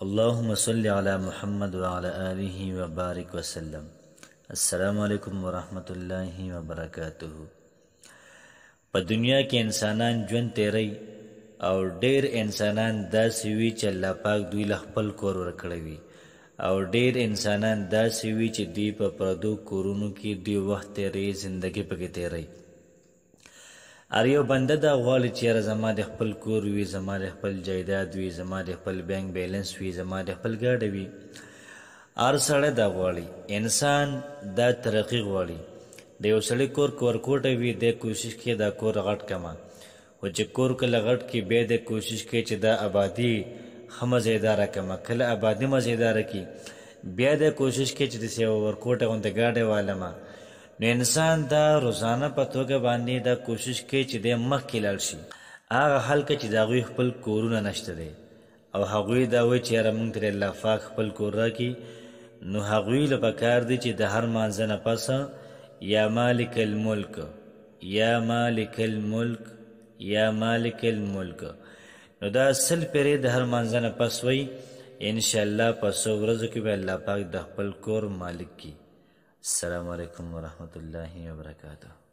अल्लाहुम्मा सल्लि अला मुहम्मद व अला आलिहि व बारिक वसल्लम। अस्सलामु अलैकुम व रहमतुल्लाहि व बरकातुहू। په دنیا کې انسانان ژوند تیری او ډیر انسانان داسې وي چې الله پاک دوی له خپل کور ورکړی وي او ډیر انسانان داسې وي چې دوی په پردو کورونو کې دوی وخت تیری زندگی پکې تیری. هر یو بنده دا غواړي چې یاره زما د خپل کور وي، زما د خپل جایداد وي، زما د خپل بینک بیلنس وي، زما د خپل ګاډی وي. هر سړی دا غواړي. انسان دا ترقي غواړي. د یو سړي کور ورکوټه وي، دی کوشش کوي دا کور غټ کړمه، خو چې کور کله غټ کړي بیا دی کوشش کوي چې دا آبادي ښه مزیداره کړمه. کله آبادي مزیداره کړي بیا دی کوشش کوي چې داسې یوه ورکوټه غوندې ګاډی والمه. نو انسان دا روزانه په توګه باندې دا کوشش کوي چې دی مخکې لاړ شي هغه خلکه چې د هغوی خپل کورونه نشته دی او هغوی دا وایي چې یاره موږ ته الله پاک خپل کور راکړي. نو هغوی له پکار دی چې د هر مانځه نه پسه یا مالک الملک یا مالک الملک یا مالک الملک، نو دا سل پیرې د هر مانځه نه پس وی انشاءالله په څو ورځو کې به الله پاک د خپل کور مالک کی. السلام علیکم ورحمت الله وبرکاته.